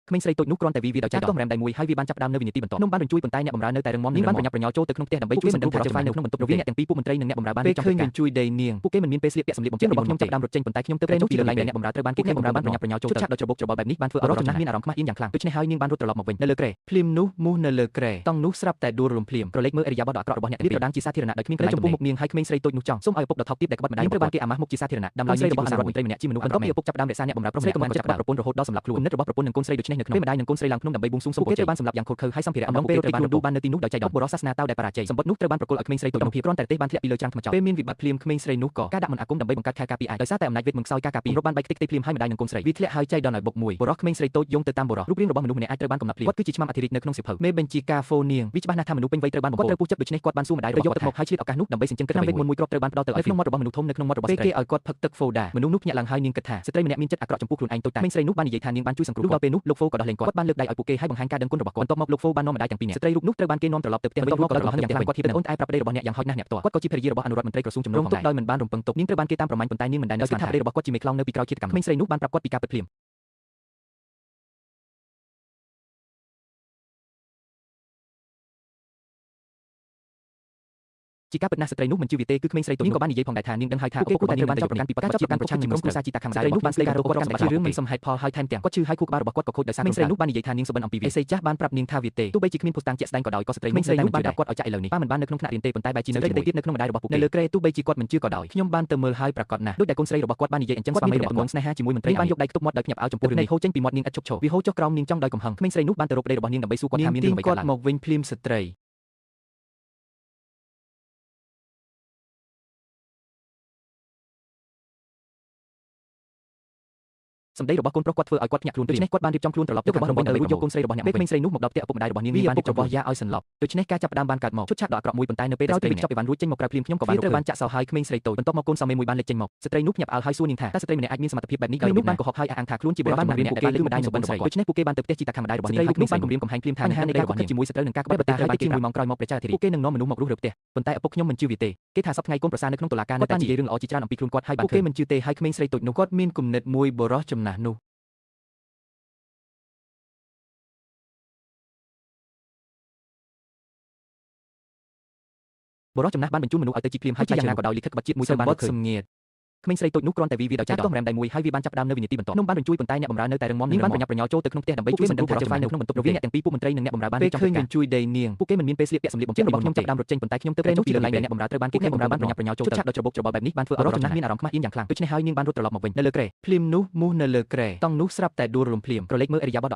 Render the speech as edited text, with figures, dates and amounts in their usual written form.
ក្មេងស្រីតូចនោះគ្រាន់តែវាដោយចែកកំរាមដៃមួយហើយវាបានចាប់ផ្ដើមនៅវិនាទីបន្ទាប់នំបានបញ្ជួយប៉ុន្តែអ្នកបម្រើនៅតែរឹងមាំនាងបានប្រញាប់ប្រញាល់ចូលទៅក្នុងផ្ទះដើម្បីជួយមិនដឹងថាចុះនៅក្នុងបន្ទប់រវាងអ្នកទាំងពីរពួកមន្ត្រីនិងអ្នកបម្រើបានរៀបចំកិច្ចការជួយដេញនាងពួកគេមិនមានពេលស្លៀកពាក់សម្លៀកបំពាក់របស់ខ្ញុំចាប់ផ្ដើមរត់ចេញប៉ុន្តែខ្ញុំទៅពេលនោះពីកន្លែងដែលអ្នកបម្រើត្រូវបានគេអ្នកបម្រើបានប្រញាប់ប្រញាល់ចូលទៅដោយច្របូកច្របល់បែបនេះបានធ្វើឲ្យរត់ចំណាស់មានអារម្មណ៍ខ្មាស់អៀនយ៉ាងខ្លាំងដូច្នេះហើយនាងបានរត់ត្រឡប់មកវិញនៅលើគ្រែភ្លាមនោះមូសនៅលើគ្រែតង់នោះស្រាប់តែដួលរំភ្លាមក្រឡេកមើលអរិយាប័ត្រដ៏អាក្រក់របស់អ្នករៀបរដាងជាសាធារណៈដោយគ្មានក្រឡេកចំពោះមុខនាងហើយក្មេងស្រីតូចនោះចង់សូមឲ្យឪពុកដ៏ថោកទាបដែលក្បត់ម្ដាយត្រូវបានគេអាម៉ាស់មុខជាសាធារណៈដើម្បីឲ្យនាងជាបុរសរបស់មន្ត្រីម្នាក់ជាមនុស្សបន្ទាប់ពីឪពុកចាប់ផ្ដើមរក្សាអ្នកបម្រើប្រុសម្នាក់បានចាប់ប្រពន្ធរហូតដល់សម្លាប់ខ្លួនគំនិតរបស់ប្រពន្ធនិងកូនស្រីដូច្នេះនៅក្នុងពេលម្ដាយនិងកូនស្រីឡើងភ្នំដើម្បីបួងសួងសុំពរជ័យបានសម្លាប់យ៉ាងខុសខើហើយសម្ភារៈអំឡុងពេលរត់ទីខ្លួនបាននៅទីនោះដោយចៃដន្យបុរសសាសនាតៅដែលបរាជ័យសម្បត្តិនោះត្រូវបានប្រគល់ឲ្យក្មេងស្រីតូចនោះភាពគ្រាន់តែទេសបានធ្លាក់ពីលើច្រាំងថ្មចោលពេលមានវិបត្តិភ្លាមក្មេងស្រីនោះក៏ការដាក់មន្តអាគមដើម្បីបង្កើតខែការពារឯងដោយសារតែអំណាចវេទមិនខ្សោយការការពាររកបានបែកខ្ទេចខ្ទេភ្លាមហើយម្ដាយនិងកូនស្រីវាធ្លាក់ហើយចៃដន្យឲ្យបុកមួយបុរសក្មេងស្រីតូចយំទៅតាមបុរសរូបរាងរបស់មនុស្សម្នាក់អាចត្រូវបានកំណត់ភ្លាមគាត់គឺជាឆ្មាំអធិរាជនៅក្នុងសៀវភៅមេបញ្ជាការហ្វូនាងវាច្បាស់ណាស់ថាមនុស្សពេញវ័យត្រូវបានបំពុលគាត់ត្រូវពុះចិត្តដូច្នេះគាត់បានសួរម្ដាយរបស់គាត់យកទឹកមកហើយឆ្លៀតឱកាសនោះដើម្បីសិញ្ចឹងគិតវេទមន្តមួយគ្រាប់ត្រូវបានផ្ដល់ទៅឲ្យក្នុងមាត់របស់មនុស្សធំនៅក្នុងមាត់របស់ស្ត្រីពេលគេឲ្យគាត់ផឹកទឹកហ្វូដាមនុស្សនោះភ្ញាក់ឡើងហើយនាងគិតថាស្ត្រីម្នាក់មានចិត្តអាក្រក់ចំពោះខ្លួនឯងតូចតាចក្មេងស្រីនោះបាននិយាយថានាងបានជួយសង្គ្រោះដល់ពេលនោះលោកហ្វូក៏ដោះលែងគាត់បានលើកដៃឲ្យពួកគេហើយបង្ហាញការដឹងគុណរបស់គាត់បន្ទាប់មកលោកហ្វូបាននាំម្ដាយទាំងពីរនាក់ស្ត្រីរូបនោះត្រូវបានគេនាំត្រឡប់ទៅផ្ទះវិញមកក៏ដោយហឹងយ៉ាងខ្លាំងគាត់ធៀបនឹងអូនឯងប្រាប់ប្តីរបស់អ្នកយ៉ាងហោចណាស់អ្នកផ្ទាល់គាត់ក៏ជាភរិយារបស់អនុរដ្ឋមន្ត្រីក្រសួងជំនុំផងដែរដោយមិនបានរំពឹងទុកនាងត្រូវបានគេតាមប្រមាញ់ប៉ុន្តែនាងមិនដែលនៅស្មានថាប្តីរបស់គាត់ជាមេខ្លោងនៅពីក្រោយឃាតកម្មក្មេងស្រីនោះបានប្រាប់គាត់ពីការពិតភ្លាមជាការពិតណាស់ស្ត្រីនោះមិនជឿវាទេគឺក្មេងស្រីតូចនាងក៏បាននិយាយផងដែរថានាងដឹងហើយថាឪពុកគាត់ត្រូវបានចាប់ប្រកាន់ពីបទការជាការប្រឆាំងជាមួយគ្រួសារជីតាខាងម្ដាយរបស់បានស្ដីការរកគាត់កាន់តែជារឿងមិនសមហេតុផលហើយថែមទាំងគាត់ជឿហើយខួរក្បាលរបស់គាត់ក៏ខូចដោយសារក្មេងស្រីនោះបាននិយាយថានាងសុបិនអំពីវាអេសីចាស់បានប្រាប់នាងថាវាទេទោះបីជាគ្មានភស្តុតាងជាក់ស្ដែងក៏ដោយក៏ស្ត្រីនោះនៅតែមិនជឿដែរគាត់ឲ្យចាក់ឥឡូវនេះប៉ាមិនបាននៅក្នុងថ្នាក់រៀនទេប៉ុន្តែបែរជានៅចិត្តទៀតនៅក្នុងម្ដាយរបស់ពួកគេនៅលើក្រែទោះបីជាគាត់មិនជឿក៏ដោយខ្ញុំបានទៅមើលហើយប្រកាសណាស់ដូចដែលកូនស្រីរបស់គាត់បាននិយាយអញ្ចឹងស្វាមីរបស់គាត់ស្នេហាជាមួយមន្ត្រីបានយកដៃខ្ទប់មាត់ដោយភ្ញាក់ផ្អើលចំពោះរឿងនេះហូរចេញពីមាត់នាងឥតឈប់ឈរវាហូរចុះក្រោមនាងចង់ដោយកំហឹងក្មេងស្រីនោះបានទៅរកប្តីរបស់នាងដើម្បីសួរគាត់ថាមានរឿងអ្វីកើតឡើងមកវិញភ្លាមស្ត្រីសម្ដីរបស់កូនប្រុសគាត់ធ្វើឲ្យគាត់ភ្ញាក់ខ្លួនដូច្នេះគាត់បានរៀបចំខ្លួនត្រឡប់ទៅរបស់របស់ដើម្បីយកកូនស្រីរបស់អ្នកមកវិញក្មេងស្រីនោះមកដល់ផ្ទះឪពុកម្ដាយរបស់នាងវាបានរៀបចំរបស់យ៉ាឲ្យសន្លប់ដូច្នេះការចាប់ផ្ដើមបានកើតមកឈុតឆាកដ៏អាក្រក់មួយប៉ុន្តែនៅពេលដែលស្ត្រីម្នាក់ចាប់អីវ៉ាន់រួចចេញមកក្រៅភ្លាមខ្ញុំក៏បានត្រូវបានចាក់សោហើយក្មេងស្រីតូចបន្ទាប់មកកូនសាមេមួយបានលេចចេញមកស្ត្រីនោះភ្ញាក់ផ្អើលហើយសួរនាងថាតើស្ត្រីម្នាក់អាចមានសមត្ថភាពបែបនេះដោយនោះបានកុហកហើយអះអាងថាខ្លួនជាបុរសបានរៀនពួកគេលើម្ដាយរបស់ស្រីដូច្នេះពួកគេបានទៅផ្ទះជីតាខាងម្ដាយរបស់នាងហើយនោះបានគម្រាមកំហែងភ្លាមថាបញ្ហានៃការខិតជាមួយស្ត្រីនិងការក្បត់ប្រទេសត្រូវបានគេមួយម៉ោងក្រោយមកព្រះចៅអធិរាជពួកគេនឹងនាំមនុស្សមករស់រើផ្ទះប៉ុន្តែឪពុកខ្ញុំមិនជឿវាទេគេថាសប្តាហ៍ថ្ងៃកូនប្រសានៅក្នុងតុលាការនៅតែនិយាយរឿងល្អជាច្រើនអំពីខ្លួនគាត់ហើយពួកគេមិនជឿទេហើយក្មេងស្រីតូចនោះគាត់មានគំនិតមួយបុរសចំណាស់នោះបុរសចំណាស់បានបញ្ជូនមនុស្សឲ្យទៅជីភ្លាមហើយជាយ៉ាងណាក៏ដោយលិខិតក្បត់ជាតិមួយត្រូវបានរកឃើញសម្ងាត់ក្មេងស្រីតូចនោះគ្រាន់តែវាដោយចែកកំរាមដៃមួយហើយវាបានចាប់ផ្ដើមនៅវិនាទីបន្ទាប់នំបានបញ្ជួយប៉ុន្តែអ្នកបម្រើនៅតែរឹងមាំនាងបានប្រញាប់ប្រញាល់ចូលទៅក្នុងផ្ទះដើម្បីជួយមិនដឹងថាចុះស្វែងនៅក្នុងបន្ទប់រវាងអ្នកទាំងពីរពួកមន្ត្រីនិងអ្នកបម្រើបានរៀបចំកិច្ចការជួយដេញនាងពួកគេមិនមានពេលស្លៀកពាក់សម្លៀកបំពាក់របស់ខ្ញុំចាប់ផ្ដើមរត់ចេញប៉ុន្តែខ្ញុំទៅពេលនោះពីកន្លែងដែលអ្នកបម្រើត្រូវបានគេអ្នកបម្រើបានប្រញាប់ប្រញាល់ចូលទៅឆាកដោយច្របូកច្របល់បែបនេះបានធ្វើឲ្យបុរសចំណាស់មានអារម្មណ៍ខ្មាស់អៀនយ៉ាងខ្លាំងដូច្នេះហើយនាងបានរត់ត្រឡប់មកវិញនៅលើគ្រែភ្លាមនោះមូសនៅលើគ្រែតង់នោះស្រាប់តែដួលរំភ្លាមក្រឡេកមើលអរិយាប័ត្រ